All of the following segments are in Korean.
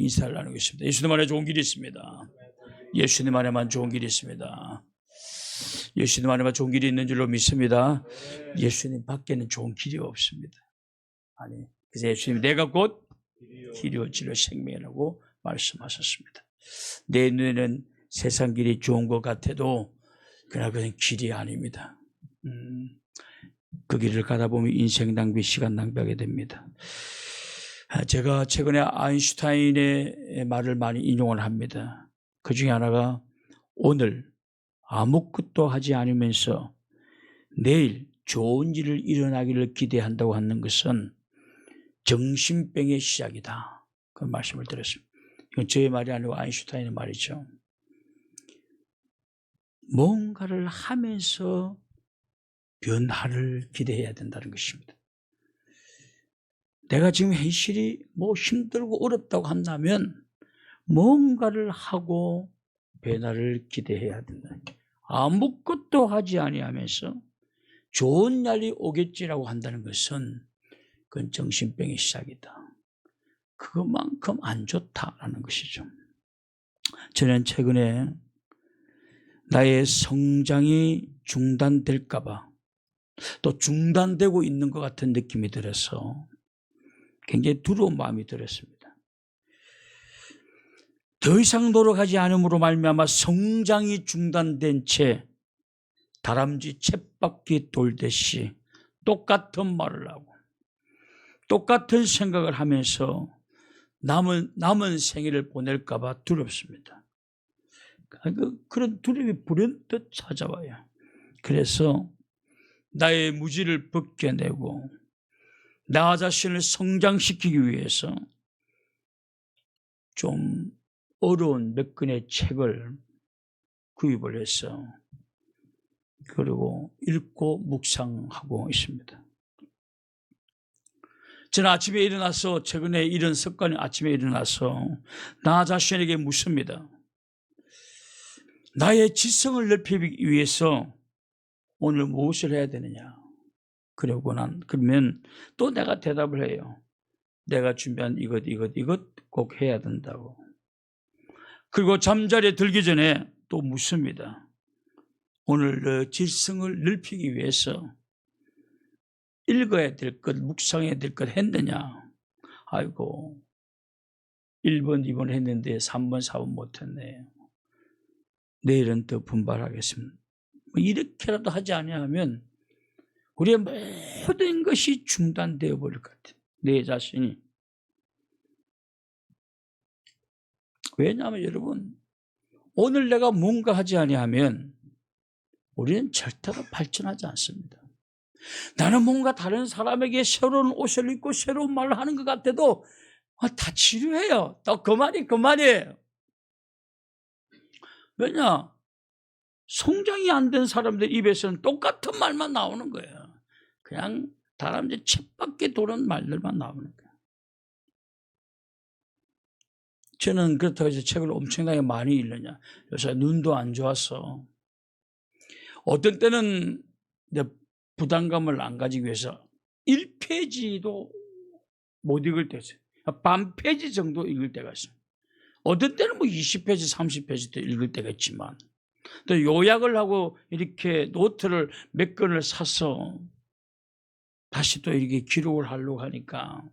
인사를 나누겠습니다. 예수님 안에 좋은 길이 있습니다. 예수님 안에만 좋은 길이 있습니다. 예수님 안에만 좋은 길이 있는 줄로 믿습니다. 예수님 밖에는 좋은 길이 없습니다. 아니, 그래서 예수님이 내가 곧 길이요 진리요 생명이라고 말씀하셨습니다. 내 눈에는 세상 길이 좋은 것 같아도 그러나 그건 길이 아닙니다. 그 길을 가다 보면 인생 낭비, 시간 낭비하게 됩니다. 제가 최근에 아인슈타인의 말을 많이 인용을 합니다. 그 중에 하나가 오늘 아무것도 하지 않으면서 내일 좋은 일을 일어나기를 기대한다고 하는 것은 정신병의 시작이다. 그 말씀을 드렸습니다. 이건 저의 말이 아니고 아인슈타인의 말이죠. 뭔가를 하면서 변화를 기대해야 된다는 것입니다. 내가 지금 현실이 힘들고 어렵다고 한다면 뭔가를 하고 변화를 기대해야 된다. 아무것도 하지 아니하면서 좋은 날이 오겠지라고 한다는 것은 그건 정신병의 시작이다. 그것만큼 안 좋다라는 것이죠. 저는 최근에 나의 성장이 중단될까 봐 또 중단되고 있는 것 같은 느낌이 들어서 굉장히 두려운 마음이 들었습니다. 더 이상 노력하지 않음으로 말미암아 성장이 중단된 채 다람쥐 쳇바퀴 돌듯이 똑같은 말을 하고 똑같은 생각을 하면서 남은 생애를 보낼까 봐 두렵습니다. 그런 두려움이 불현듯 찾아와요. 그래서 나의 무지를 벗겨내고 나 자신을 성장시키기 위해서 좀 어려운 몇 권의 책을 구입을 해서 그리고 읽고 묵상하고 있습니다. 저는 아침에 일어나서 최근에 이런 습관이 아침에 일어나서 나 자신에게 묻습니다. 나의 지성을 넓히기 위해서 오늘 무엇을 해야 되느냐? 그러면 또 내가 대답을 해요. 내가 준비한 이것 꼭 해야 된다고. 그리고 잠자리에 들기 전에 또 묻습니다. 오늘 너 지성을 넓히기 위해서 읽어야 될 것, 묵상해야 될 것 했느냐? 아이고, 1번, 2번 했는데 3번, 4번 못했네. 내일은 더 분발하겠습니다. 이렇게라도 하지 않으면 우리의 모든 것이 중단되어 버릴 것 같아요. 내 자신이. 왜냐하면 여러분, 오늘 내가 뭔가 하지 아니하면 우리는 절대로 발전하지 않습니다. 나는 뭔가 다른 사람에게 새로운 옷을 입고 새로운 말을 하는 것 같아도 다 지루해요. 또 그만이에요. 왜냐? 성장이 안 된 사람들 입에서는 똑같은 말만 나오는 거예요. 그냥 다람쥐 쳇바퀴 도는 말들만 나오는 거예요. 저는 그렇다고 해서 책을 엄청나게 많이 읽느냐. 요새 눈도 안 좋아서 어떤 때는 부담감을 안 가지기 위해서 1페이지도 못 읽을 때 있어요. 반 페이지 정도 읽을 때가 있어요. 어떤 때는 20페이지, 30페이지도 읽을 때가 있지만 또 요약을 하고 이렇게 노트를 몇 권을 사서 다시 또 이렇게 기록을 하려고 하니까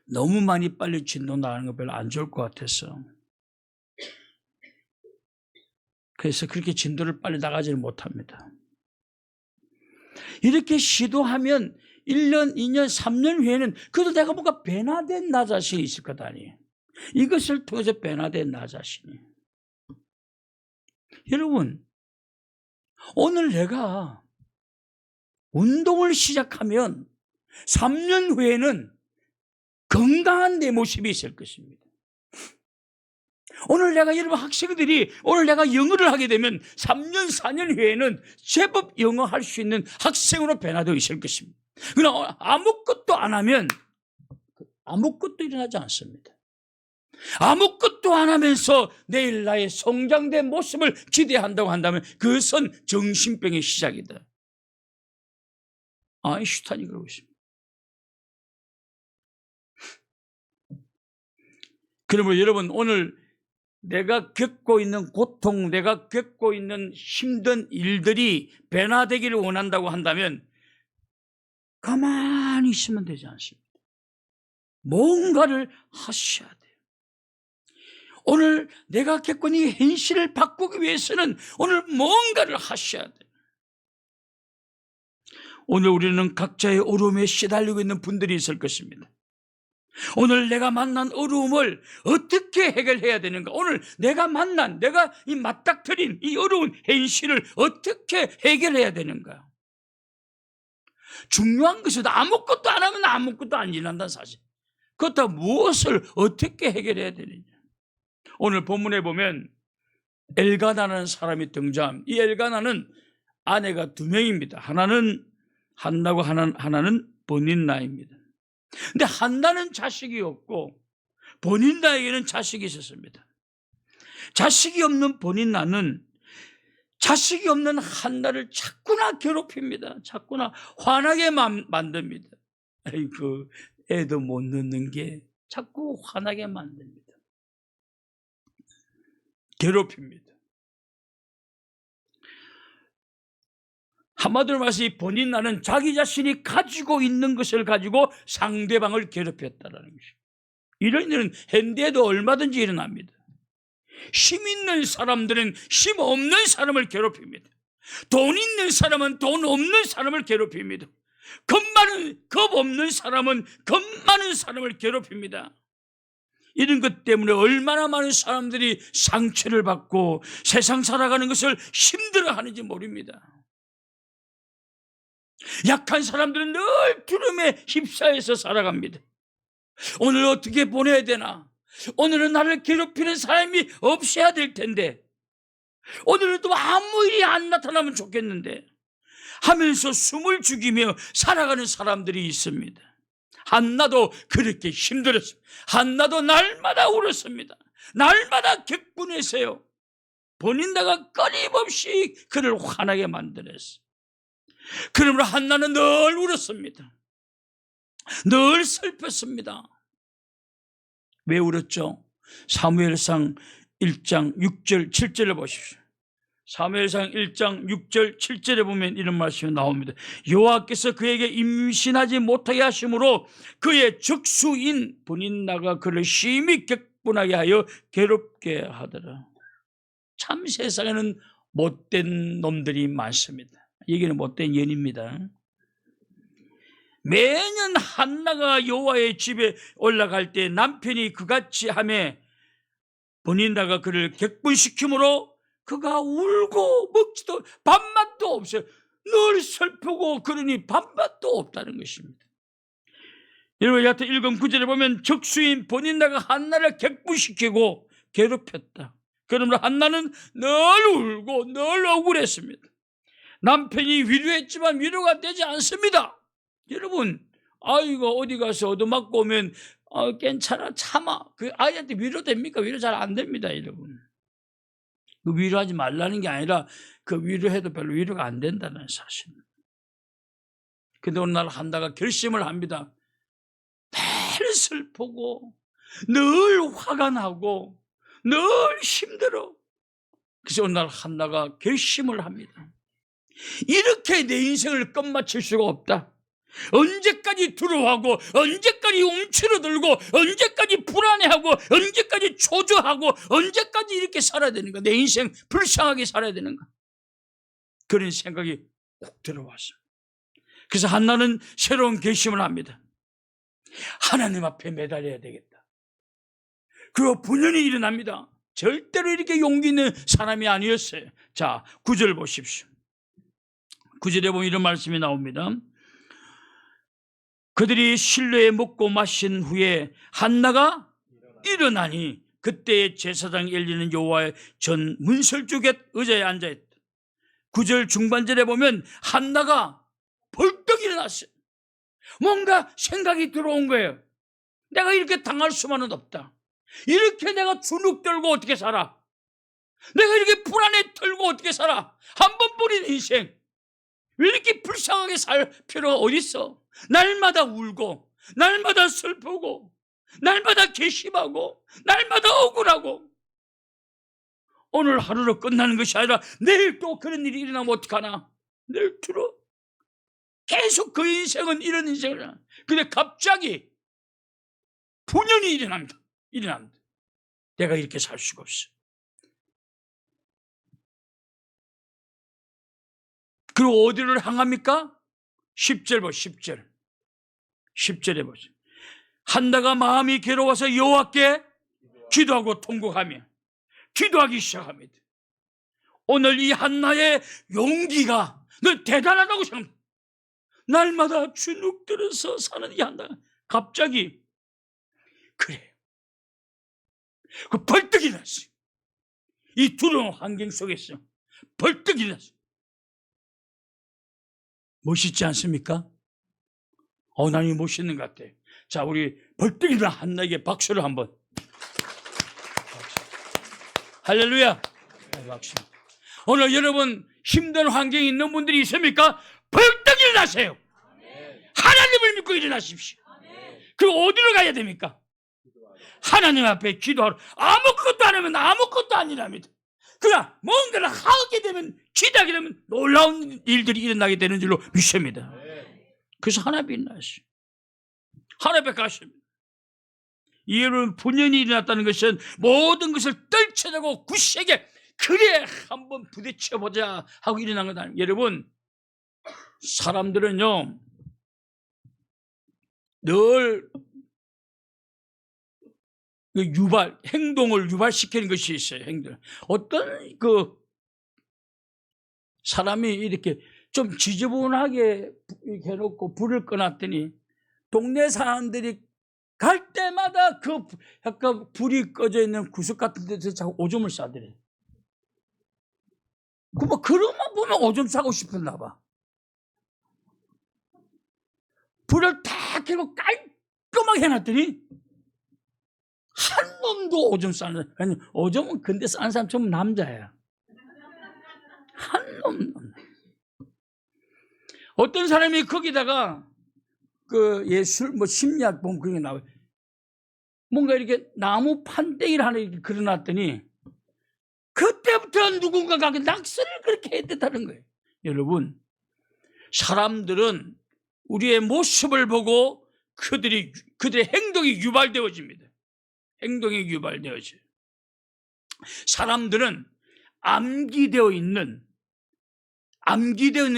너무 많이 빨리 진도 나가는 거 별로 안 좋을 것 같아서 그래서 그렇게 진도를 빨리 나가지를 못합니다. 이렇게 시도하면 1년, 2년, 3년 후에는 그래도 내가 뭔가 변화된 나 자신이 있을 것 아니에요. 이것을 통해서 변화된 나 자신이. 여러분, 오늘 내가 운동을 시작하면 3년 후에는 건강한 내 모습이 있을 것입니다. 오늘 여러분 학생들이 오늘 내가 영어를 하게 되면 3년, 4년 후에는 제법 영어 할 수 있는 학생으로 변화되어 있을 것입니다. 그러나 아무것도 안 하면 아무것도 일어나지 않습니다. 아무것도 안 하면서 내일 나의 성장된 모습을 기대한다고 한다면 그것은 정신병의 시작이다. 아인슈타인이 그러고 있습니다. 그러므로 여러분, 오늘 내가 겪고 있는 고통, 내가 겪고 있는 힘든 일들이 변화되기를 원한다고 한다면 가만히 있으면 되지 않습니다. 뭔가를 하셔야 돼요. 오늘 내가 겪고 있는 이 현실을 바꾸기 위해서는 오늘 뭔가를 하셔야 돼요. 오늘 우리는 각자의 어려움에 시달리고 있는 분들이 있을 것입니다. 오늘 내가 만난 어려움을 어떻게 해결해야 되는가? 오늘 내가 이 맞닥뜨린 이 어려운 현실을 어떻게 해결해야 되는가? 중요한 것은 아무것도 안 하면 아무것도 안 일어난다는 사실. 그렇다고 무엇을 어떻게 해결해야 되느냐? 오늘 본문에 보면 엘가나라는 사람이 등장. 이 엘가나는 아내가 2명입니다. 하나는 한나고 하나는 버닌나입니다. 근데 한나는 자식이 없고 버닌나에게는 자식이 있었습니다. 자식이 없는 버닌나는 자식이 없는 한나를 자꾸나 괴롭힙니다. 자꾸나 화나게 만듭니다. 아이고, 애도 못 낳는 게 자꾸 화나게 만듭니다. 괴롭힙니다. 한마디로 말해서 이 버닌나는 자기 자신이 가지고 있는 것을 가지고 상대방을 괴롭혔다는 것입니다. 이런 일은 현대에도 얼마든지 일어납니다. 힘 있는 사람들은 힘 없는 사람을 괴롭힙니다. 돈 있는 사람은 돈 없는 사람을 괴롭힙니다. 겁 없는 사람은 겁 많은 사람을 괴롭힙니다. 이런 것 때문에 얼마나 많은 사람들이 상처를 받고 세상 살아가는 것을 힘들어하는지 모릅니다. 약한 사람들은 늘 두려움에 휩싸여서 살아갑니다. 오늘 어떻게 보내야 되나? 오늘은 나를 괴롭히는 사람이 없어야 될 텐데, 오늘은 또 아무 일이 안 나타나면 좋겠는데 하면서 숨을 죽이며 살아가는 사람들이 있습니다. 한나도 그렇게 힘들었습니다. 한나도 날마다 울었습니다. 날마다 격분했어요. 버닌나가 끊임없이 그를 화나게 만들었어요. 그러므로 한나는 늘 울었습니다. 늘 슬펐습니다. 왜 울었죠? 사무엘상 1장 6절 7절을 보십시오. 사무엘상 1장 6절 7절에 보면 이런 말씀이 나옵니다. 여호와께서 그에게 임신하지 못하게 하심으로 그의 적수인 버닌나가 그를 심히 격분하게 하여 괴롭게 하더라. 참 세상에는 못된 놈들이 많습니다. 여기는 못된 연입니다. 매년 한나가 여호와의 집에 올라갈 때 남편이 그같이 하매 버닌나가 그를 격분시키므로 그가 울고 먹지도 밥맛도 없어요. 늘 슬프고 그러니 밥맛도 없다는 것입니다. 여러분, 여하튼 읽은 9절에 보면 적수인 버닌나가 한나를 격분시키고 괴롭혔다. 그러므로 한나는 늘 울고 늘 억울했습니다. 남편이 위로했지만 위로가 되지 않습니다. 여러분, 아이가 어디 가서 얻어맞고 오면 괜찮아, 참아. 그 아이한테 위로됩니까? 위로 잘 안 됩니다, 여러분. 그 위로하지 말라는 게 아니라 그 위로해도 별로 위로가 안 된다는 사실. 근데 어느 날 한나가 결심을 합니다. 매일 슬프고 늘 화가 나고 늘 힘들어. 그래서 어느 날 한나가 결심을 합니다. 이렇게 내 인생을 끝마칠 수가 없다. 언제까지 두려워하고 언제까지 움츠러들고 언제까지 불안해하고 언제까지 초조하고 언제까지 이렇게 살아야 되는가? 내 인생 불쌍하게 살아야 되는가? 그런 생각이 꼭 들어왔어요. 그래서 한나는 새로운 결심을 합니다. 하나님 앞에 매달려야 되겠다. 그리고 분연히 일어납니다. 절대로 이렇게 용기 있는 사람이 아니었어요. 자, 9절 보십시오. 9절에 보면 이런 말씀이 나옵니다. 그들이 실로에 먹고 마신 후에 한나가 일어나니 그때 제사장 엘리는 여호와의 전 문설 쪽에 의자에 앉아있다. 9절 중반절에 보면 한나가 벌떡 일어났어요. 뭔가 생각이 들어온 거예요. 내가 이렇게 당할 수만은 없다. 이렇게 내가 주눅 들고 어떻게 살아? 내가 이렇게 불안에 들고 어떻게 살아? 한 번뿐인 인생 왜 이렇게 불쌍하게 살 필요가 어디 있어? 날마다 울고 날마다 슬프고 날마다 괘씸하고 날마다 억울하고 오늘 하루로 끝나는 것이 아니라 내일 또 그런 일이 일어나면 어떡하나? 내일 들어 계속 그 인생은 이런 인생을. 근데 갑자기 분연이 일어납니다. 내가 이렇게 살 수가 없어. 그리고 어디를 향합니까? 10절 보 10절에 보세요. 한나가 마음이 괴로워서 여호와께 기도하고 통곡하며 기도하기 시작합니다. 오늘 이 한나의 용기가 늘 대단하다고 생각합니다. 날마다 주눅들어서 사는 이 한나가 갑자기 그래. 그 벌떡 일어났어요. 이 두려운 환경 속에서 벌떡 일어났어요. 멋있지 않습니까? 하나님이 멋있는 것 같아요. 자, 우리 벌떡 일어난 한나에게 박수를 한번. 할렐루야. 박수. 오늘 여러분 힘든 환경에 있는 분들이 있습니까? 벌떡 일어나세요. 하나님을 믿고 일어나십시오. 그리고 어디로 가야 됩니까? 하나님 앞에 기도하러. 아무것도 안 하면 아무것도 아니랍니다. 그러나 뭔가를 하게 되면, 기도하게 되면 놀라운 일들이 일어나게 되는 줄로 믿습니다. 그래서 하나님 일어나시오. 하나님 앞에 가십니다. 여러분 분연이 일어났다는 것은 모든 것을 떨쳐내고 굳세게 그래 한번 부딪혀보자 하고 일어난 것 아닙니까? 여러분 사람들은요 늘 행동을 유발시키는 것이 있어요. 행동. 어떤 그 사람이 이렇게 좀 지저분하게 이렇게 해놓고 불을 꺼놨더니 동네 사람들이 갈 때마다 그 약간 불이 꺼져 있는 구석 같은 데서 자꾸 오줌을 싸더래. 뭐 그런만 보면 오줌 싸고 싶었나 봐. 불을 다 켜고 깔끔하게 해놨더니 한 놈도 오줌 싸는. 아니 오줌은 근데 싸는 사람 전부 남자야. 한 놈도. 어떤 사람이 거기다가 그 예술 뭐 심리학 보면 그런 게 나와요. 뭔가 이렇게 나무 판때기를 하나 이렇게 그려놨더니 그때부터 누군가가 낙서를 그렇게 했다는 거예요. 여러분 사람들은 우리의 모습을 보고 그들의 행동이 유발되어집니다. 행동이 유발되어져요. 사람들은 암기되어 있는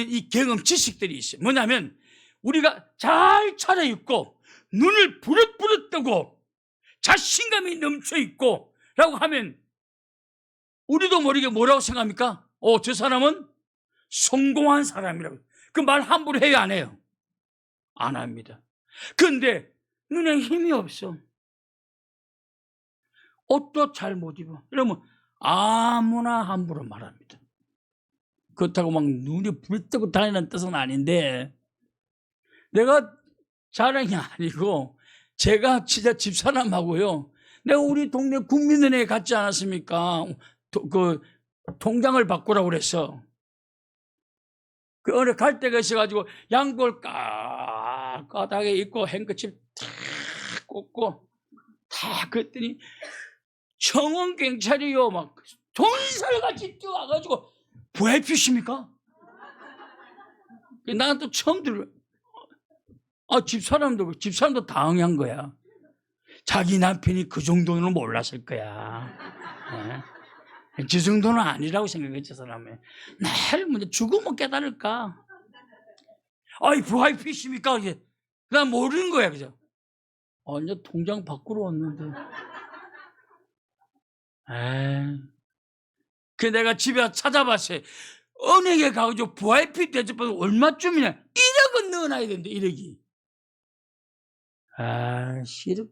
이 경험 지식들이 있어요. 뭐냐면 우리가 잘 차려입고 눈을 부릇부릇 뜨고 자신감이 넘쳐있고 라고 하면 우리도 모르게 뭐라고 생각합니까? 저 사람은 성공한 사람이라고. 그 말 함부로 해요 안 해요? 안 합니다. 그런데 눈에 힘이 없어. 옷도 잘 못 입어. 이러면 아무나 함부로 말합니다. 그렇다고 막 눈이 불뜨고 다니는 뜻은 아닌데 내가 자랑이 아니고 제가 진짜 집사람하고요. 내가 우리 동네 국민은행에 갔지 않았습니까? 그 통장을 바꾸라고 그랬어. 그 어느 갈 때가 있어가지고 양볼 까닥에 입고 행거칩 탁 꽂고 다 그랬더니 청원 경찰이요 막 돈살같이 뛰어와가지고 VIP십니까? 난 또 처음 들어. 집사람도 당황한 거야. 자기 남편이 그 정도는 몰랐을 거야. 네? 저 정도는 아니라고 생각했지, 사람이. 날 먼저 죽으면 깨달을까? VIP십니까? 난 모르는 거야, 그죠? 이제 통장 바꾸러 왔는데. 그 내가 집에 찾아봤어요. 은행에 가가지고 VIP 대접받으면 얼마쯤이냐? 1억은 넣어놔야 되는데, 1억이. 싫어.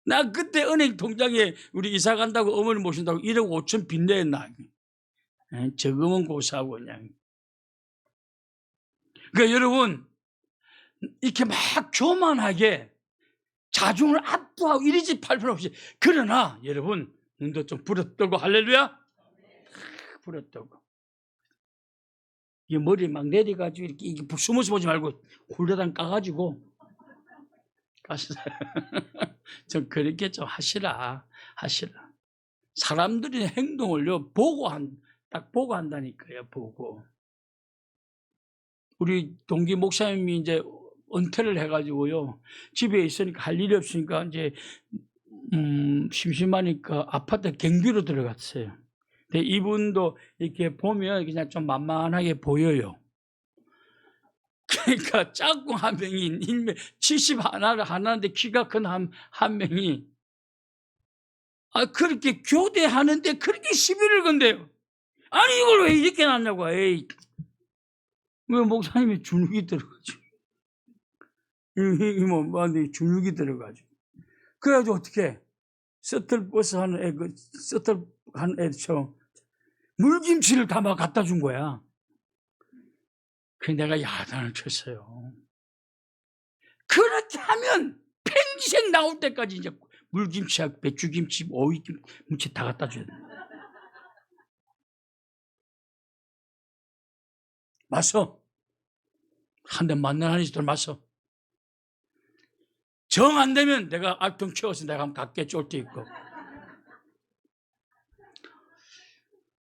나 그때 은행 통장에 우리 이사 간다고 어머니 모신다고 1억 5천 빚내었나. 저금은 고사하고 그냥. 그러니까 여러분, 이렇게 막 교만하게 자중을 압도하고 이러지 팔 필요 없이. 그러나 여러분, 눈도 좀 부릅뜨고 할렐루야? 부릅뜨고. 이 머리 막 내려가지고 이렇게 숨어서 보지 말고 굴레당 까가지고 가시다. 좀 그렇게 좀 하시라. 사람들이 행동을요 딱 보고 한다니까요. 보고. 우리 동기 목사님이 이제 은퇴를 해가지고요 집에 있으니까 할 일이 없으니까 이제 심심하니까 아파트 경비로 들어갔어요. 근데 이분도 이렇게 보면 그냥 좀 만만하게 보여요. 그러니까 짝꿍 한 명이 70 하나인데 키가 큰 한 명이 그렇게 교대하는데 그렇게 시비를 건대요. 아니 이걸 왜 이렇게 놨냐고. 에이, 왜 목사님이 주눅이 들어가지고 이뭐 주눅이 들어가지고 그래가지고 어떻게 셔틀버스 하는 애 셔틀 하는 애처럼 물김치를 담아 갖다 준 거야. 그래서 내가 야단을 쳤어요. 그렇게 하면 평생 나올 때까지 이제 물김치하고 배추김치, 오이김치 다 갖다 줘야 돼. 맞어. 한 대 맞는 한이들 맞어. 정 안 되면 내가 알통 채워서 내가 한번 갖게 쫄 때 있고.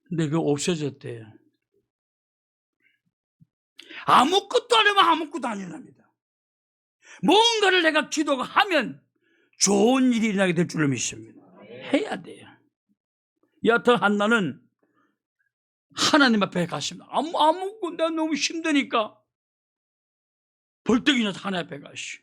근데 그거 없어졌대요. 아무것도 안 하면 아무것도 안 일어납니다. 뭔가를 내가 기도가 하면 좋은 일이 일어나게 될 줄을 믿습니다. 해야 돼요. 여하튼 한나는 하나님 앞에 갔습니다. 아무것도 내가 너무 힘드니까 벌떡이나 하나님 앞에 가시.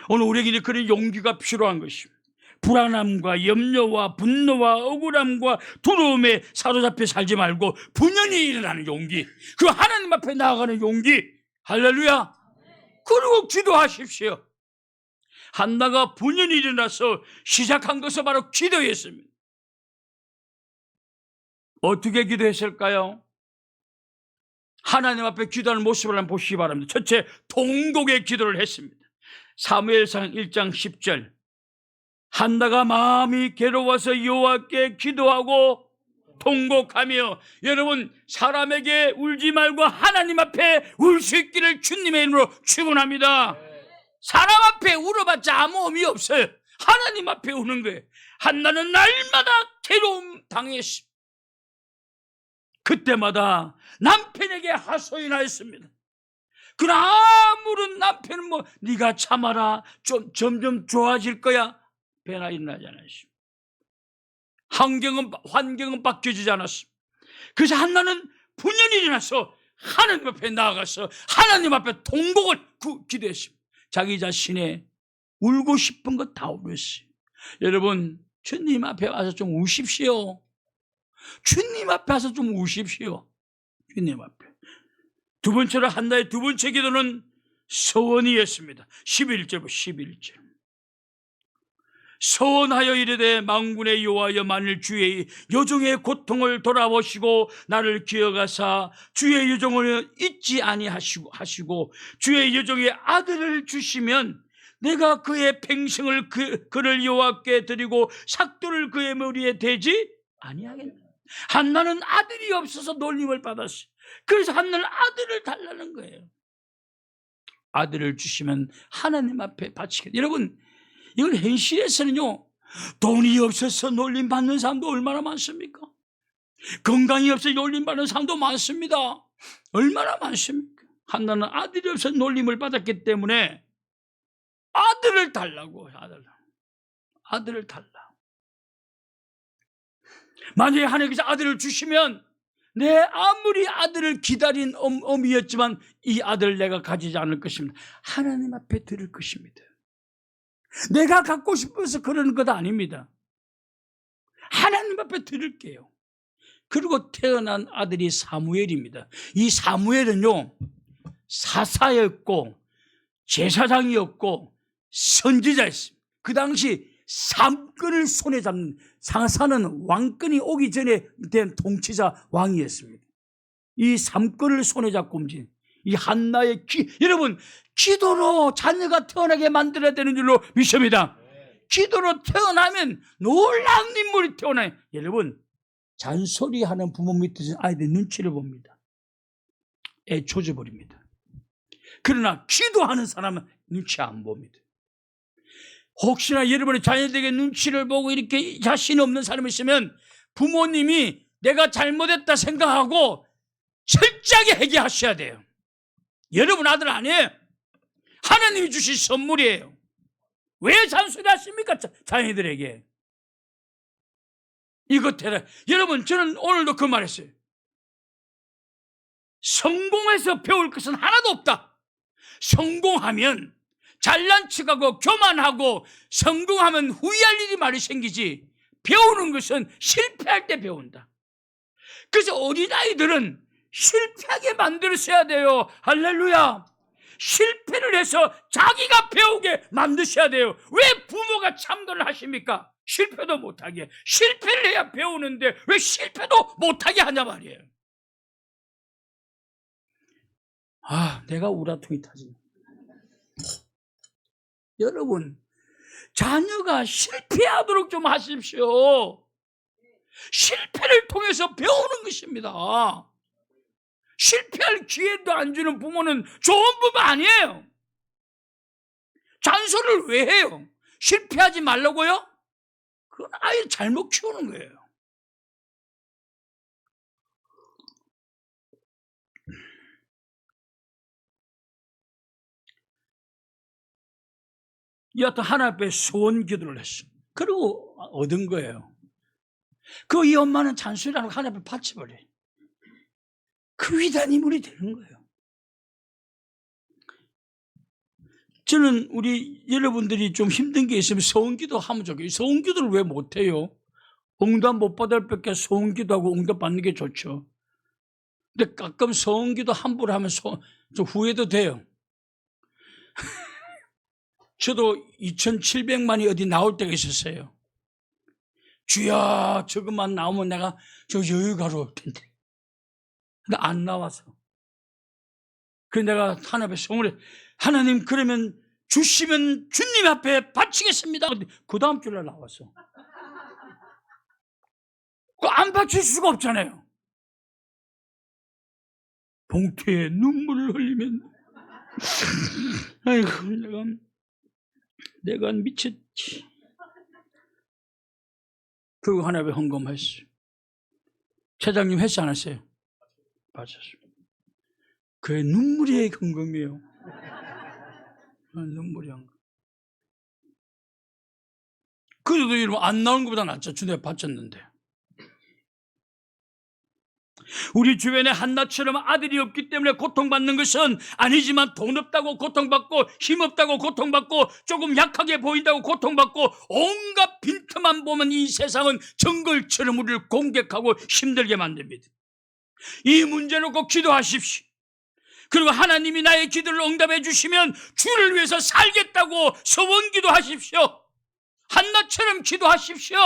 오늘 우리에게 그런 용기가 필요한 것입니다. 불안함과 염려와 분노와 억울함과 두려움에 사로잡혀 살지 말고 분연히 일어나는 용기, 그 하나님 앞에 나아가는 용기. 할렐루야. 그리고 기도하십시오. 한나가 분연히 일어나서 시작한 것은 바로 기도였습니다. 어떻게 기도했을까요? 하나님 앞에 기도하는 모습을 한번 보시기 바랍니다. 첫째, 통곡의 기도를 했습니다. 사무엘상 1장 10절. 한나가 마음이 괴로워서 여호와께 기도하고 통곡하며, 여러분 사람에게 울지 말고 하나님 앞에 울 수 있기를 주님의 이름으로 축원합니다. 사람 앞에 울어봤자 아무 의미 없어요. 하나님 앞에 우는 거예요. 한나는 날마다 괴로움 당했습니다. 그때마다 남편에게 하소연하였습니다. 그러나 아무런 남편은 네가 참아라, 좀 점점 좋아질 거야, 변화 일어나지 않았습니다. 환경은 바뀌어지지 않았습니다. 그래서 한나는 분연히 일어나서 하나님 앞에 나아가서 하나님 앞에 통곡을 기도했습니다. 자기 자신의 울고 싶은 것 다 울었어요. 여러분, 주님 앞에 와서 좀 우십시오. 주님 앞에 와서 좀 우십시오. 주님 앞에. 두 번째로 한나의 두 번째 기도는 서원이었습니다. 11절. 서원하여 이르되 만군의 여호와여, 만일 주의 여종의 고통을 돌아보시고 나를 기억하사 주의 여종을 잊지 아니하시고 주의 여종의 아들을 주시면 내가 그의 평생을 그를 여호와께 드리고 삭도를 그의 머리에 대지 아니하겠나. 한나는 아들이 없어서 놀림을 받았어요. 그래서 한나는 아들을 달라는 거예요. 아들을 주시면 하나님 앞에 바치겠다. 여러분, 이건 현실에서는요, 돈이 없어서 놀림 받는 사람도 얼마나 많습니까? 건강이 없어서 놀림 받는 사람도 많습니다. 얼마나 많습니까? 한나는 아들이 없어서 놀림을 받았기 때문에 아들을 달라고. 아들을 달라. 만약에 하나님께서 아들을 주시면 내 아무리 아들을 기다린 어미였지만 이 아들을 내가 가지지 않을 것입니다. 하나님 앞에 드릴 것입니다. 내가 갖고 싶어서 그러는 것 아닙니다. 하나님 앞에 드릴게요. 그리고 태어난 아들이 사무엘입니다. 이 사무엘은요, 사사였고 제사장이었고 선지자였습니다. 그 당시 삼권을 손에 잡는, 사사는 왕권이 오기 전에 된 통치자 왕이었습니다. 이 삼권을 손에 잡고 움직인 이 한나의 여러분, 기도로 자녀가 태어나게 만들어야 되는 줄로 믿습니다. 기도로 태어나면 놀라운 인물이 태어나요. 여러분, 잔소리하는 부모 밑에서 아이들 눈치를 봅니다. 애 조져버립니다. 그러나 기도하는 사람은 눈치 안 봅니다. 혹시나 여러분의 자녀들에게 눈치를 보고 이렇게 자신 없는 사람이 있으면 부모님이 내가 잘못했다 생각하고 철저하게 회개하셔야 돼요. 여러분 아들 아니에요. 하나님이 주신 선물이에요. 왜 잔소리 하십니까? 자녀들에게. 이것 해라. 여러분 저는 오늘도 그 말했어요. 성공해서 배울 것은 하나도 없다. 성공하면 잘난 척하고 교만하고 성공하면 후회할 일이 많이 생기지 배우는 것은 실패할 때 배운다. 그래서 어린아이들은 실패하게 만들어야 돼요. 할렐루야. 실패를 해서 자기가 배우게 만드셔야 돼요. 왜 부모가 참견을 하십니까? 실패도 못하게. 실패를 해야 배우는데 왜 실패도 못하게 하냐 말이에요. 내가 우라통이 타지. 여러분, 자녀가 실패하도록 좀 하십시오. 실패를 통해서 배우는 것입니다. 실패할 기회도 안 주는 부모는 좋은 부모 아니에요. 잔소리를 왜 해요? 실패하지 말라고요? 그건 아이를 잘못 키우는 거예요. 여하튼 하나님 앞에 소원 기도를 했어요. 그리고 얻은 거예요. 이 엄마는 잔소리 안 하고 하나님 앞에 바쳐버려요. 그 위대한 인물이 되는 거예요. 저는 우리 여러분들이 좀 힘든 게 있으면 소원기도 하면 좋겠어요. 소원기도를 왜 못해요? 응답 못 받을 밖에 소원기도하고 응답 받는 게 좋죠. 근데 가끔 소원기도 함부로 하면 좀 후회도 돼요. 저도 2,700만이 어디 나올 때가 있었어요. 주야 저것만 나오면 내가 저 여유가로울 텐데. 근데 안 나와서. 그래서 내가 하나님 앞에 소원을 하나님 그러면 주시면 주님 앞에 바치겠습니다. 그 다음 주에 나왔어. 안 바칠 수가 없잖아요. 봉투에 눈물을 흘리면 아이고 내가 미쳤지. 그거 하나님의 헌금했어요. 차장님 했지 않았어요? 맞았어요. 그의 눈물이 헌금이에요. 눈물이 헌금. 그래도 이러면 안 나온 것보다 낫죠. 주님에 바쳤는데. 우리 주변에 한나처럼 아들이 없기 때문에 고통받는 것은 아니지만 돈 없다고 고통받고 힘없다고 고통받고 조금 약하게 보인다고 고통받고 온갖 빈틈만 보면 이 세상은 정글처럼 우리를 공격하고 힘들게 만듭니다. 이 문제 놓고 기도하십시오. 그리고 하나님이 나의 기도를 응답해 주시면 주를 위해서 살겠다고 소원 기도하십시오. 한나처럼 기도하십시오.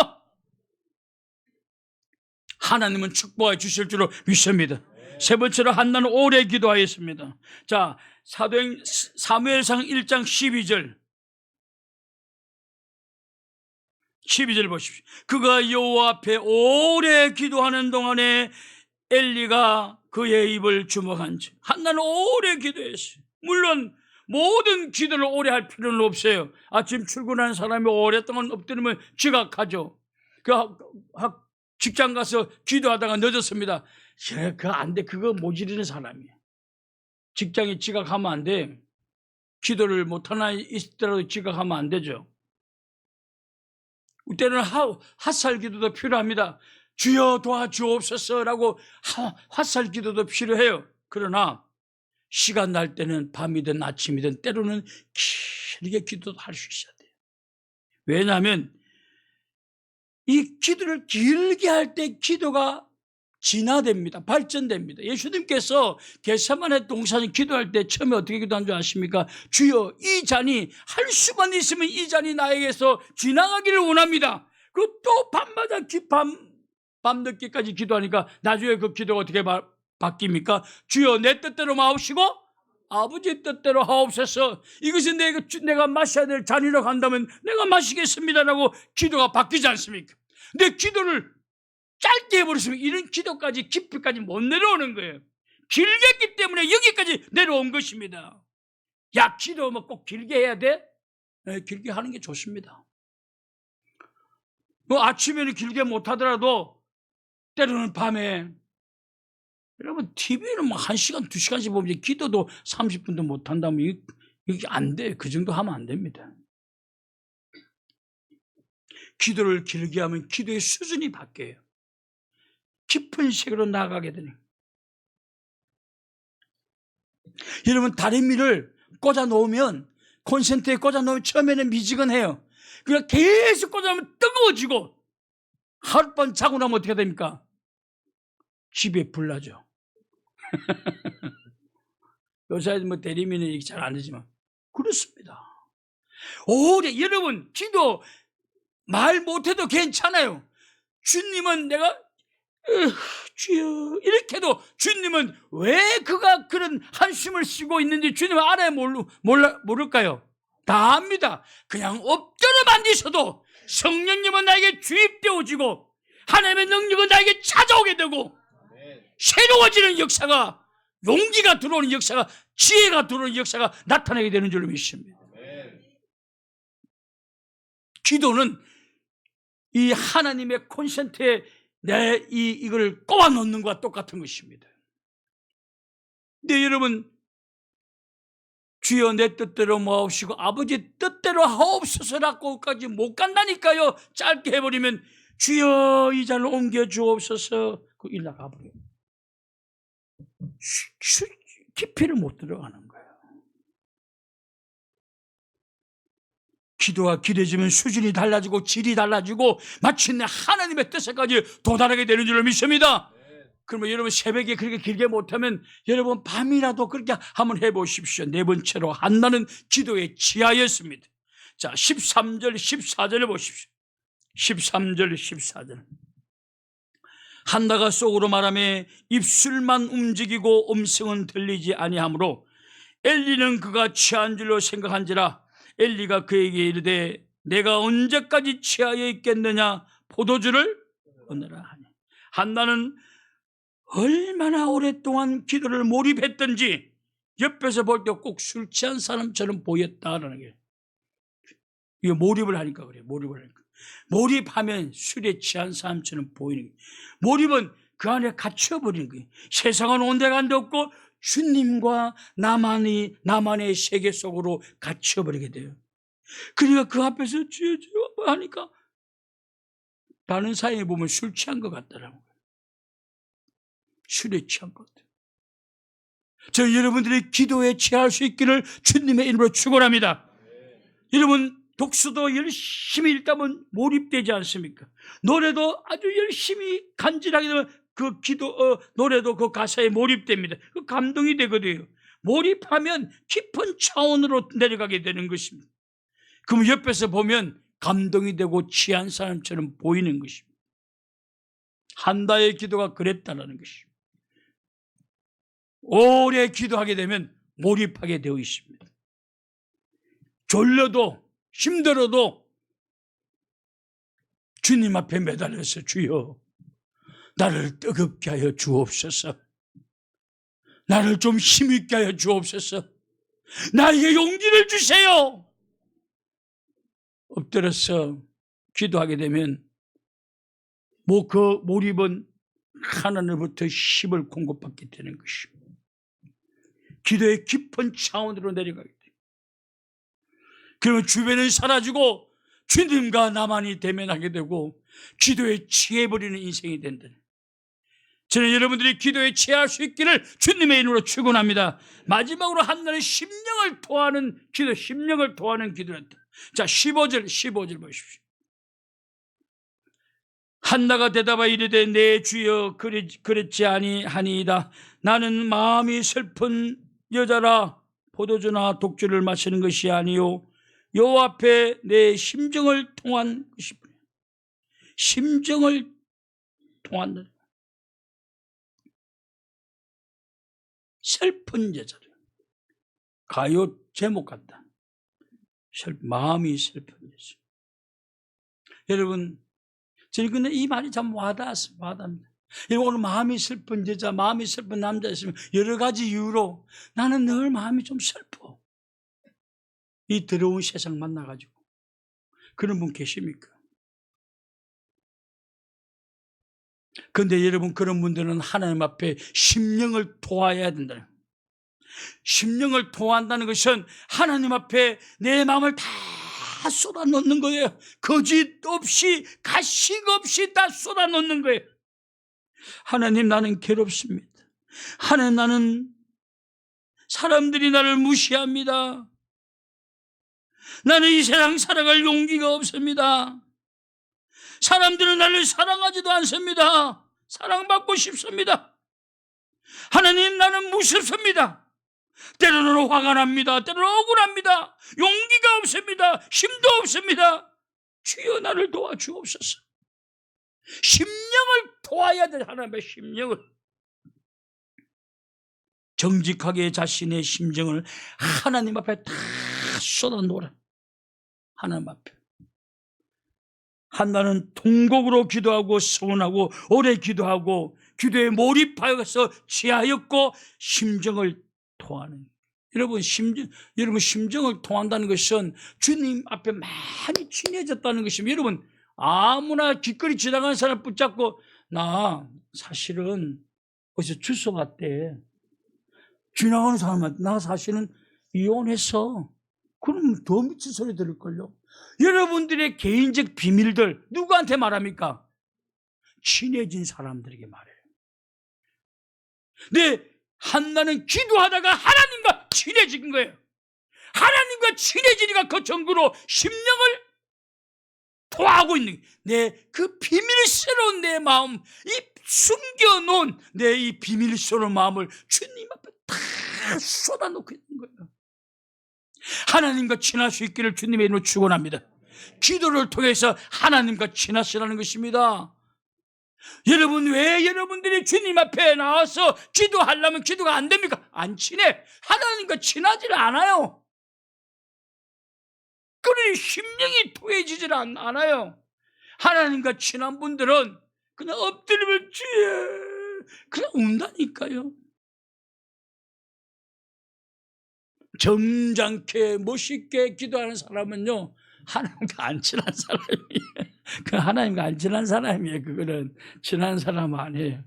하나님은 축복해 주실 줄로 믿습니다. 세 번째로 한나는 오래 기도하였습니다. 자, 사무엘상 1장 12절. 12절 보십시오. 그가 여호와 앞에 오래 기도하는 동안에 엘리가 그의 입을 주목한지. 한나는 오래 기도했어요. 물론 모든 기도를 오래 할 필요는 없어요. 아침 출근하는 사람이 오랫동안 엎드리면 지각하죠. 직장 가서 기도하다가 늦었습니다. 그거 안 돼. 그거 모질리는 사람이에요. 직장에 지각하면 안 돼. 기도를 못하나 있더라도 지각하면 안 되죠. 때로는 핫살 기도도 필요합니다. 주여 도와주옵소서라고 핫살 기도도 필요해요. 그러나 시간 날 때는 밤이든 아침이든 때로는 길게 기도도 할 수 있어야 돼요. 왜냐하면 이 기도를 길게 할 때 기도가 진화됩니다. 발전됩니다. 예수님께서 겟세마네 동산에 기도할 때 처음에 어떻게 기도한 줄 아십니까? 주여 이 잔이 할 수만 있으면 이 잔이 나에게서 지나가기를 원합니다. 그리고 또 밤마다 밤늦게까지 기도하니까 나중에 그 기도가 어떻게 바뀝니까? 주여 내 뜻대로 마옵시고 아버지 뜻대로 하옵소서. 이것은 내가 마셔야 될 잔이라고 한다면 내가 마시겠습니다라고 기도가 바뀌지 않습니까? 내 기도를 짧게 해버렸으면 이런 기도까지 깊이까지 못 내려오는 거예요. 길게 했기 때문에 여기까지 내려온 것입니다. 야, 기도 뭐 꼭 길게 해야 돼? 네, 길게 하는 게 좋습니다. 뭐 아침에는 길게 못 하더라도 때로는 밤에, 여러분 TV는 뭐 1시간 2시간씩 보면 기도도 30분도 못 한다면 이게 안 돼. 그 정도 하면 안 됩니다. 기도를 길게 하면 기도의 수준이 바뀌어요. 깊은 세계로 나아가게 되는. 여러분 다리미를 꽂아 놓으면, 콘센트에 꽂아 놓으면 처음에는 미지근해요. 그러니까 계속 꽂아 놓으면 뜨거워지고 하룻밤 자고 나면 어떻게 됩니까? 집에 불나죠. 요새 뭐 대리미는 이렇게 잘 안 하지만 그렇습니다. 오래 여러분 기도 말 못해도 괜찮아요. 주님은 내가 주여 이렇게 도 주님은 왜 그가 그런 한숨을 쉬고 있는지 주님은 알아야 모를까요? 다 압니다. 그냥 엎드려 만디셔도 성령님은 나에게 주입되어지고 하나님의 능력은 나에게 찾아오게 되고 새로워지는 역사가, 용기가 들어오는 역사가, 지혜가 들어오는 역사가 나타나게 되는 줄로 믿습니다. 기도는 이 하나님의 콘센트에 이걸 꼽아 놓는 것과 똑같은 것입니다. 근데 여러분, 주여 내 뜻대로 모아옵시고 아버지 뜻대로 하옵소서라고까지 못 간다니까요. 짧게 해버리면 주여 이 자를 옮겨 주옵소서, 그 일 나가버려요. 깊이를 못 들어가는 거예요. 기도가 길어지면 수준이 달라지고 질이 달라지고 마침내 하나님의 뜻에까지 도달하게 되는 줄을 믿습니다. 그러면 여러분 새벽에 그렇게 길게 못하면 여러분 밤이라도 그렇게 한번 해보십시오. 네 번째로 한나는 기도에 취하였습니다. 자, 13절 14절을 보십시오. 13절 14절. 한나가 속으로 말하며 입술만 움직이고 음성은 들리지 아니하므로 엘리는 그가 취한 줄로 생각한지라. 엘리가 그에게 이르되 내가 언제까지 취하여 있겠느냐, 포도주를 얻으라 하니. 한나는 얼마나 오랫동안 기도를 몰입했던지 옆에서 볼 때 꼭 술 취한 사람처럼 보였다라는 게, 이게 몰입을 하니까 그래요. 몰입을 하니까. 몰입하면 술에 취한 사람처럼 보이는 거예요. 몰입은 그 안에 갇혀버리는 거예요. 세상은 온데간데 없고 주님과 나만의 세계 속으로 갇혀버리게 돼요. 그러니까 그 앞에서 주여 주여 하니까 다른 사이에 보면 술 취한 것 같더라고요. 술에 취한 것 같아요. 저 여러분들이 기도에 취할 수 있기를 주님의 이름으로 축원합니다. 여러분 독서도 열심히 읽다 보면 몰입되지 않습니까? 노래도 아주 열심히 간절하게 되면 그 노래도 그 가사에 몰입됩니다. 그 감동이 되거든요. 몰입하면 깊은 차원으로 내려가게 되는 것입니다. 그럼 옆에서 보면 감동이 되고 취한 사람처럼 보이는 것입니다. 한나의 기도가 그랬다는 것입니다. 오래 기도하게 되면 몰입하게 되어 있습니다. 졸려도 힘들어도 주님 앞에 매달려서 주여 나를 뜨겁게 하여 주옵소서, 나를 좀 힘있게 하여 주옵소서, 나에게 용기를 주세요. 엎드려서 기도하게 되면 그 몰입은 하나님으로부터 힘을 공급받게 되는 것입니다. 기도의 깊은 차원으로 내려가게 돼요. 그러면 주변은 사라지고 주님과 나만이 대면하게 되고 기도에 취해버리는 인생이 된다. 저는 여러분들이 기도에 취할 수 있기를 주님의 이름으로 축원합니다. 마지막으로 한나는 심령을 토하는 기도, 심령을 토하는 기도였다. 자, 15절 보십시오. 한나가 대답하여 이르되 내 주여 그렇지 아니하니이다. 나는 마음이 슬픈 여자라 포도주나 독주를 마시는 것이 아니요 여호와 앞에 내 심정을 통한 것이다. 심정을 통한다. 슬픈 여자래. 가요 제목 같다. 마음이 슬픈 여자. 여러분 저는 근데 이 말이 참 와닿습니다. 오늘 마음이 슬픈 여자, 마음이 슬픈 남자 있으면 여러 가지 이유로 나는 늘 마음이 좀 슬퍼. 이 더러운 세상 만나가지고. 그런 분 계십니까? 그런데 여러분, 그런 분들은 하나님 앞에 심령을 토하여야 된다. 심령을 토한다는 것은 하나님 앞에 내 마음을 다 쏟아놓는 거예요. 거짓 없이, 가식 없이 다 쏟아놓는 거예요. 하나님, 나는 괴롭습니다. 하나님, 나는 사람들이 나를 무시합니다. 나는 이 세상 살아갈 용기가 없습니다. 사람들은 나를 사랑하지도 않습니다. 사랑받고 싶습니다. 하나님, 나는 무섭습니다. 때로는 화가 납니다. 때로는 억울합니다. 용기가 없습니다. 힘도 없습니다. 주여, 나를 도와주옵소서. 심령을 도와야 돼. 하나님의 심령을. 정직하게 자신의 심정을 하나님 앞에 다 쏟아놓으라. 하나님 앞에. 한나는 통곡으로 기도하고 서운하고 오래 기도하고 기도에 몰입하여서 취하였고 심정을 토하는. 여러분, 심정을 토한다는 것은 주님 앞에 많이 친해졌다는 것입니다. 여러분, 아무나 길거리 지나가는 사람 붙잡고 나 사실은 어디서 주소 갔대. 지나가는 사람한테 나 사실은 이혼했어. 그럼 더 미친 소리 들을걸요. 여러분들의 개인적 비밀들 누구한테 말합니까? 친해진 사람들에게 말해요. 근데 한나는 기도하다가 하나님과 친해진 거예요. 하나님과 친해지니까 그 정도로 심령을 토하고 있는 내 그 비밀스러운 내 마음, 이 숨겨놓은 내 이 비밀스러운 마음을 주님 앞에 다 쏟아놓고 있는 거예요. 하나님과 친할 수 있기를 주님의 이름으로 축원합니다. 기도를 통해서 하나님과 친하시라는 것입니다. 여러분, 왜 여러분들이 주님 앞에 나와서 기도하려면 기도가 안 됩니까? 안 친해. 하나님과 친하지를 않아요. 그러니 심령이 토해지질 않아요. 하나님과 친한 분들은 그냥 엎드리면 주여 그냥 운다니까요. 점잖게 멋있게 기도하는 사람은요, 하나님과 안 친한 사람이에요. 그 하나님과 안 친한 사람이에요. 그거는 친한 사람 아니에요.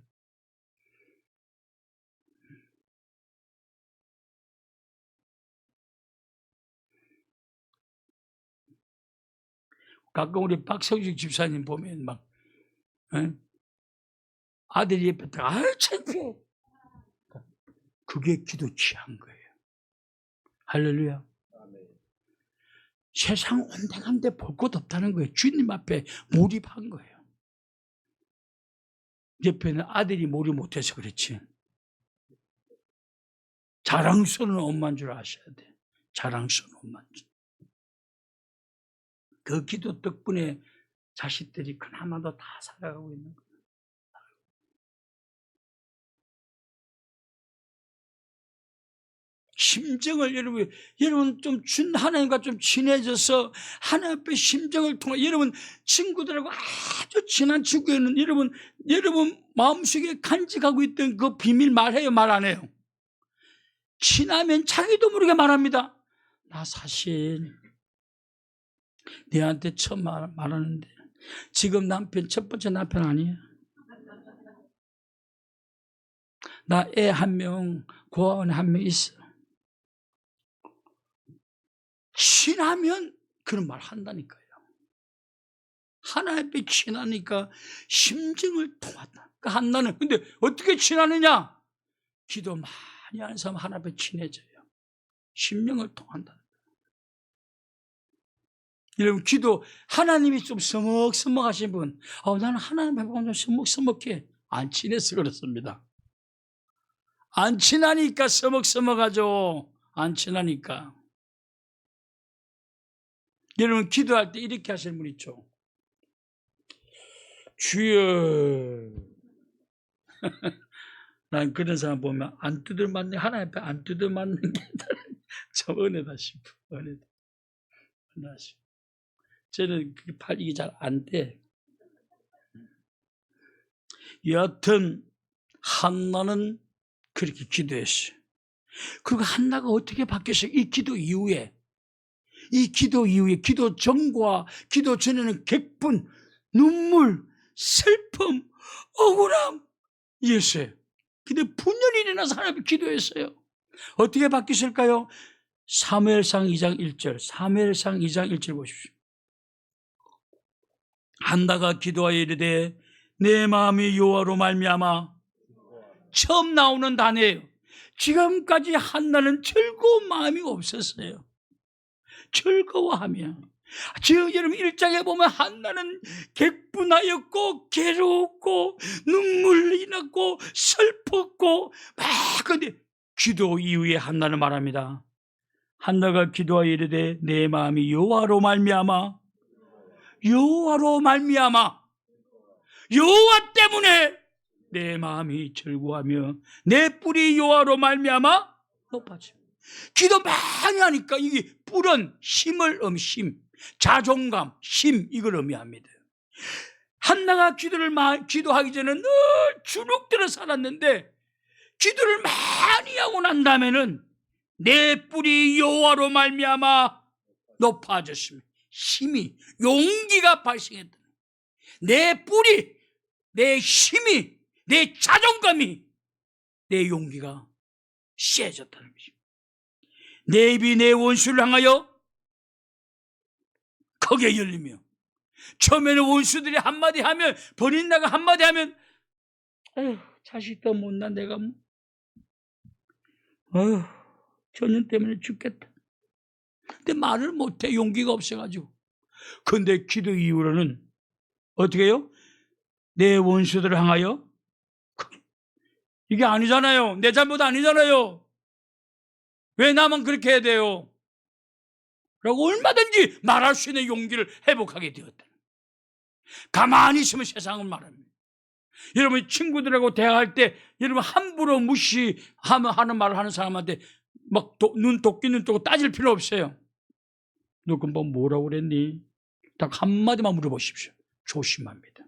가끔 우리 박성식 집사님 보면 막 아들이 옆에 딱 창피해. 그게 기도 취한 거예요. 할렐루야. 세상 온데간데 볼 것 없다는 거예요. 주님 앞에 몰입한 거예요. 옆에는 아들이 몰입 못해서 그렇지. 자랑스러운 엄마인 줄 아셔야 돼. 자랑스러운 엄마인 줄. 그 기도 덕분에 자식들이 그나마도 다 살아가고 있는 거예요. 심정을 여러분 좀 하나님과 좀 친해져서 하나님 앞에 심정을 통해 여러분 친구들하고 아주 친한 친구에는 여러분 마음속에 간직하고 있던 그 비밀 말해요, 말 안 해요? 친하면 자기도 모르게 말합니다. 나 사실 너한테 처음 말하는데 지금 남편 첫 번째 남편 아니야. 나 애 한 명, 고아원에 한 명 있어. 친하면 그런 말 한다니까요. 하나님 앞에 친하니까 심정을 통한다. 그러니까 한나는 근데 어떻게 친하느냐? 기도 많이 하는 사람 하나님 앞에 친해져요. 심령을 통한다. 여러분, 기도 하나님이 좀 서먹서먹하신 분, 나는 하나님 앞에 보면 좀 서먹서먹해. 안 친해서 그렇습니다. 안 친하니까 서먹서먹하죠. 안 친하니까. 여러분, 기도할 때 이렇게 하시는 분 있죠. 주여. 난 그런 사람 보면 안 두들맞는, 하나님 앞에 안 두들맞는 게 참 은혜다 싶어. 은혜다 싶어. 저는 그게 잘 안 돼. 여하튼 한나는 그렇게 기도했어요. 그리고 한나가 어떻게 바뀌었어요? 이 기도 이후에, 기도 전과 기도 전에는 객분, 눈물, 슬픔, 억울함 이었어요. 근데 분연히 일어나서 하나님 기도했어요. 어떻게 바뀌었을까요? 사무엘상 2장 1절, 사무엘상 2장 1절 보십시오. 한나가 기도하여 이르되 내 마음이 여호와로 말미암아. 처음 나오는 단어예요. 지금까지 한나는 즐거운 마음이 없었어요. 즐거워하며. 지금 여러분 1장에 보면 한나는 객분하였고 괴로웠고 눈물이 났고 슬펐고 막. 근데 기도 이후에 한나는 말합니다. 한나가 기도하여 이르되 내 마음이 여호와로 말미암아. 여호와로 말미암아. 여호와 때문에 내 마음이 즐거워하며 내 뿔이 여호와로 말미암아 높아져. 기도 많이 하니까 이게 뿔은 힘을 힘, 자존감, 힘 이걸 의미합니다. 한나가 기도하기 전에 늘 주눅들어 살았는데 기도를 많이 하고 난 다음에는 내 뿔이 여호와로 말미암아 높아졌습니다. 힘이, 용기가 발생했다. 내 뿔이, 내 힘이, 내 자존감이, 내 용기가 세졌다는 것입니다. 내 입이 내 원수를 향하여 크게 열리며. 처음에는 원수들이 한마디 하면, 버린다가 한마디 하면 아휴, 자식도 못난 내가 아휴, 저년 때문에 죽겠다. 근데 말을 못해. 용기가 없어가지고. 근데 기도 이후로는 어떻게 해요? 내 원수들을 향하여. 이게 아니잖아요. 내 잘못 아니잖아요. 왜 나만 그렇게 해야 돼요? 라고 얼마든지 말할 수 있는 용기를 회복하게 되었다. 가만히 있으면 세상은 말합니다. 여러분 친구들하고 대화할 때 여러분 함부로 무시하면 하는 말을 하는 사람한테 막 눈 뜨고 따질 필요 없어요. 너 금방 뭐라고 그랬니? 딱 한마디만 물어보십시오. 조심합니다.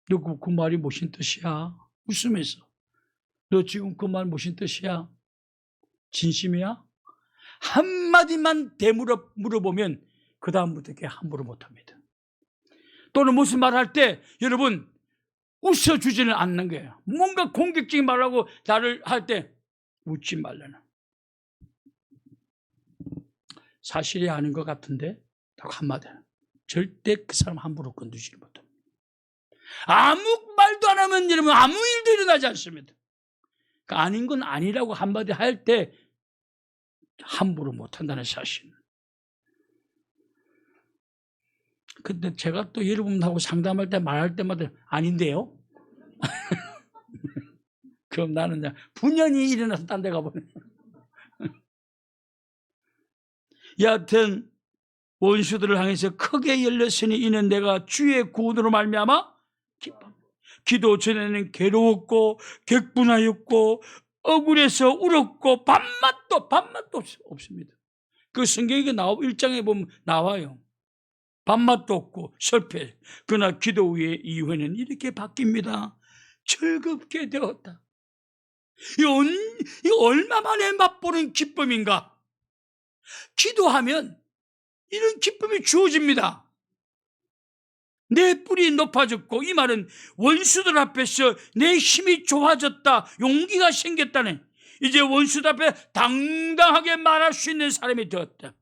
너 그 말이 무슨 뜻이야? 웃으면서. 너 지금 그 말 무슨 뜻이야? 진심이야? 한마디만 물어보면 그 다음부터 이렇게 함부로 못합니다. 또는 무슨 말할 때 여러분 웃어주지는 않는 거예요. 뭔가 공격적인 말하고 나를 할 때 웃지 말라는. 사실이 아닌 것 같은데 딱 한마디. 절대 그 사람 함부로 건드리지 못합니다. 아무 말도 안 하면 여러분 아무 일도 일어나지 않습니다. 그러니까 아닌 건 아니라고 한마디 할 때 함부로 못한다는 사실. 근데 제가 또 여러분하고 상담할 때 말할 때마다 아닌데요? 그럼 나는 분연히 일어나서 딴 데 가보네. 여하튼 원수들을 향해서 크게 열렸으니 이는 내가 주의 구원으로 말미암아 기뻐. 기도 전에는 괴로웠고 격분하였고 억울해서 울었고 밥맛도 없습니다. 그 성경에 1장에 보면 나와요. 밥맛도 없고 슬퍼. 그러나 기도 이후에는 이렇게 바뀝니다. 즐겁게 되었다. 이 얼마 만에 맛보는 기쁨인가? 기도하면 이런 기쁨이 주어집니다. 내 뿔이 높아졌고, 이 말은 원수들 앞에서 내 힘이 좋아졌다, 용기가 생겼다네. 이제 원수들 앞에 당당하게 말할 수 있는 사람이 되었다.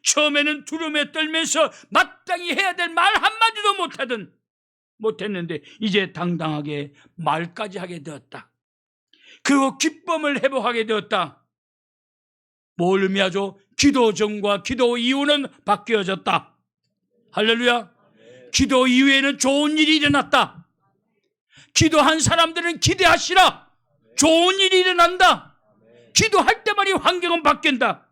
처음에는 두려움에 떨면서 마땅히 해야 될 말 한마디도 못했는데 이제 당당하게 말까지 하게 되었다. 그리고 기쁨을 회복하게 되었다. 뭘 의미하죠? 기도 전과 기도 이후는 바뀌어졌다. 할렐루야. 기도 이후에는 좋은 일이 일어났다. 기도한 사람들은 기대하시라. 좋은 일이 일어난다. 기도할 때만이 환경은 바뀐다.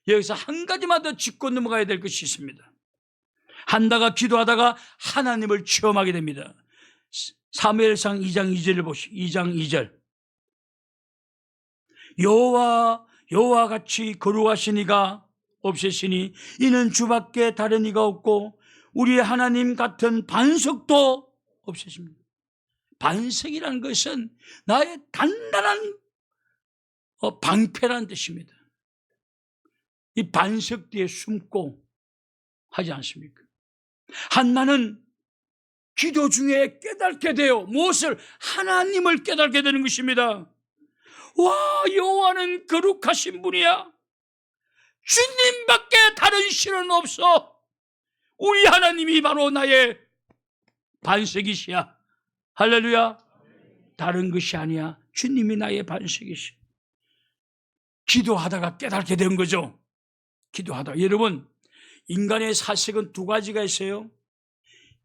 여기서 한 가지만 더 짚고 넘어가야 될 것이 있습니다. 한나가 기도하다가 하나님을 체험하게 됩니다. 사무엘상 2장 2절을 보시죠. 2장 2절. 여호와 같이 거룩하신 이가 없으시니 이는 주밖에 다른 이가 없고 우리 하나님 같은 반석도 없어집니다. 반석이라는 것은 나의 단단한 방패라는 뜻입니다. 이 반석 뒤에 숨고 하지 않습니까? 한나는 기도 중에 깨닫게 돼요. 무엇을? 하나님을 깨닫게 되는 것입니다. 와, 여호와는 거룩하신 분이야. 주님밖에 다른 신은 없어. 우리 하나님이 바로 나의 반석이시야. 할렐루야. 다른 것이 아니야. 주님이 나의 반석이시. 기도하다가 깨닫게 된 거죠. 기도하다가. 여러분, 인간의 사색은 두 가지가 있어요.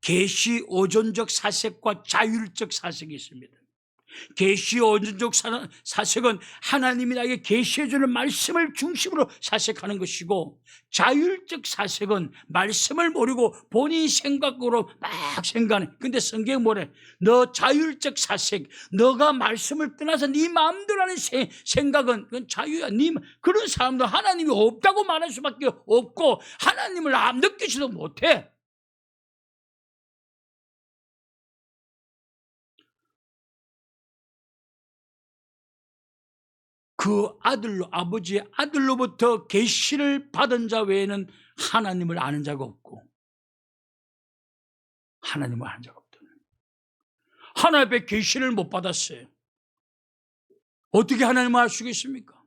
계시 오존적 사색과 자율적 사색이 있습니다. 계시 오존적 사색은 하나님이 나에게 계시해 주는 말씀을 중심으로 사색하는 것이고, 자율적 사색은 말씀을 모르고 본인 생각으로 막 생각하는. 근데 성경이 뭐래? 너 자율적 사색, 너가 말씀을 떠나서 네 마음대로 하는 생각은 그건 자유야. 그런 사람도 하나님이 없다고 말할 수밖에 없고 하나님을 느끼지도 못해. 그 아들로, 아버지의 아들로부터 계시를 받은 자 외에는 하나님을 아는 자가 없고, 하나님을 아는 자가 없다. 하나님의 계시를 못 받았어요. 어떻게 하나님을 알 수 있겠습니까?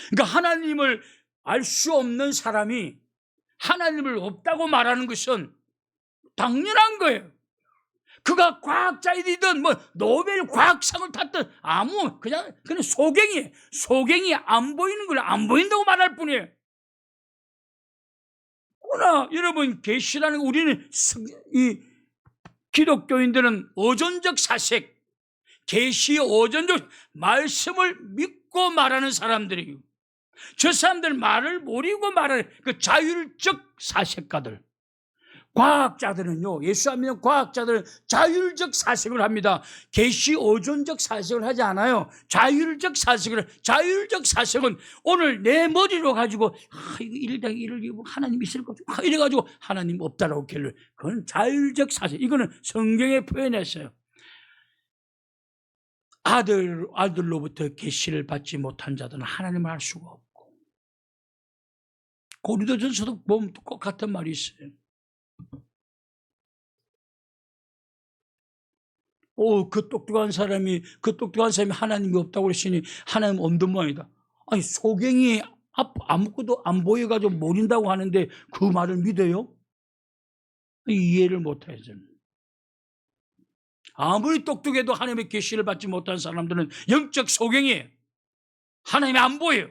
그러니까 하나님을 알 수 없는 사람이 하나님을 없다고 말하는 것은 당연한 거예요. 그가 과학자이든 노벨 과학상을 탔든 그냥 소갱이에요. 소갱이 안 보이는 걸 안 보인다고 말할 뿐이에요. 그러나 여러분, 계시라는 우리는 이 기독교인들은 오존적 사색, 계시 오존적 말씀을 믿고 말하는 사람들이에요. 저 사람들 말을 모르고 말하는 그 자율적 사색가들. 과학자들은요, 예수 안 믿는 과학자들은 자율적 사색을 합니다. 계시 오존적 사색을 하지 않아요. 자율적 사색은 오늘 내 머리로 가지고 이거 1+1을 하나님 있을 것 같아 이래가지고 하나님 없다라고 결론. 그건 자율적 사색. 이거는 성경에 표현했어요. 아들로부터 계시를 받지 못한 자들은 하나님을 알 수가 없고. 고린도전서도 보면 꼭 같은 말이 있어요. 그 똑똑한 사람이 하나님이 없다고 그랬으니 하나님 없는 모양이다. 아니, 소갱이 아무것도 안 보여가지고 모른다고 하는데 그 말을 믿어요? 이해를 못해요, 저는. 아무리 똑똑해도 하나님의 계시를 받지 못한 사람들은 영적 소갱이에요. 하나님이 안 보여요.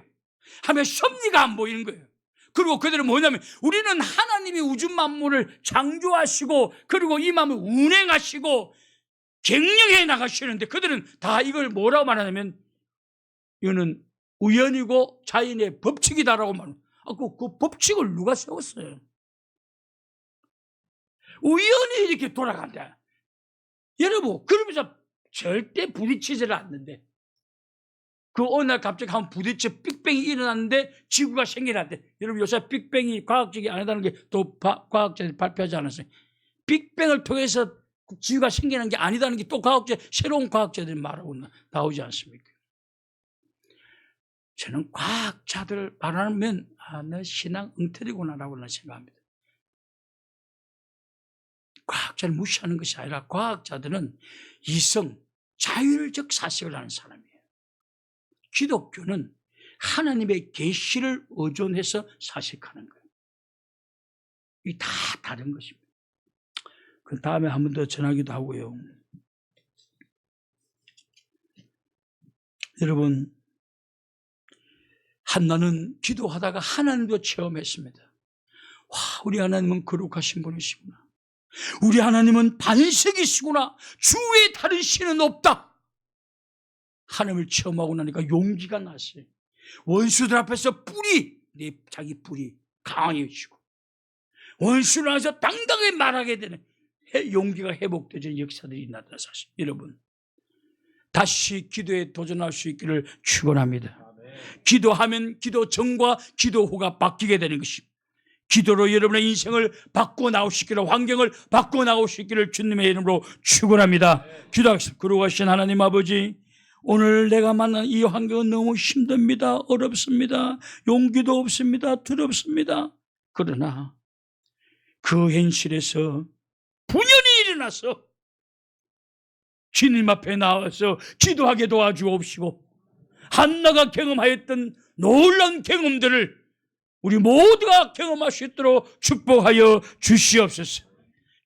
하나님의 섭리가 안 보이는 거예요. 그리고 그들은 뭐냐면, 우리는 하나님이 우주 만물을 창조하시고 그리고 이 마음을 운행하시고 경영해 나가시는데, 그들은 다 이걸 뭐라고 말하냐면 이거는 우연이고 자연의 법칙이다라고 말합니다. 그 법칙을 누가 세웠어요? 우연히 이렇게 돌아간다. 여러분, 그러면서 절대 부딪히지를 않는데, 어느 날 갑자기 한 부딪혀 빅뱅이 일어났는데 지구가 생겨났대. 여러분, 요새 빅뱅이 과학적이 아니다는 게 또 과학자들이 발표하지 않았어요. 빅뱅을 통해서 지구가 생겨난 게 아니다는 게 또 새로운 과학자들이 말하고 나오지 않습니까? 저는 과학자들 말하면 너 신앙 엉터리구나라고 생각합니다. 과학자를 무시하는 것이 아니라 과학자들은 이성, 자율적 사색을 하는 사람이에요. 기독교는 하나님의 계시를 의존해서 사색하는 거예요. 이게 다 다른 것입니다. 그 다음에 한 번 더 전하기도 하고요. 여러분, 한나는 기도하다가 하나님도 체험했습니다. 와, 우리 하나님은 거룩하신 분이시구나. 우리 하나님은 반석이시구나. 주 외에 다른 신은 없다. 하나님을 체험하고 나니까 용기가 났어요. 원수들 앞에서 자기 뿔이 강해지고, 원수를 앞에서 당당하게 말하게 되는 용기가 회복되는 역사들이 나타나서, 여러분, 다시 기도에 도전할 수 있기를 축원합니다. 기도하면 기도 전과 기도 후가 바뀌게 되는 것입니다. 기도로 여러분의 인생을 바꾸어 나오시기를, 환경을 바꾸어 나오시기를 주님의 이름으로 축원합니다. 기도하겠습니다. 그러하신 하나님 아버지, 오늘 내가 만난 이 환경은 너무 힘듭니다. 어렵습니다. 용기도 없습니다. 두렵습니다. 그러나 그 현실에서 분연히 일어나서 주님 앞에 나와서 기도하게 도와주옵시고, 한나가 경험하였던 놀라운 경험들을 우리 모두가 경험할 수 있도록 축복하여 주시옵소서.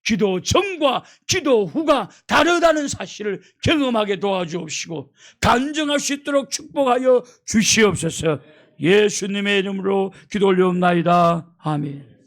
기도 전과 기도 후가 다르다는 사실을 경험하게 도와주옵시고 간증할 수 있도록 축복하여 주시옵소서. 예수님의 이름으로 기도 올려옵나이다. 아멘.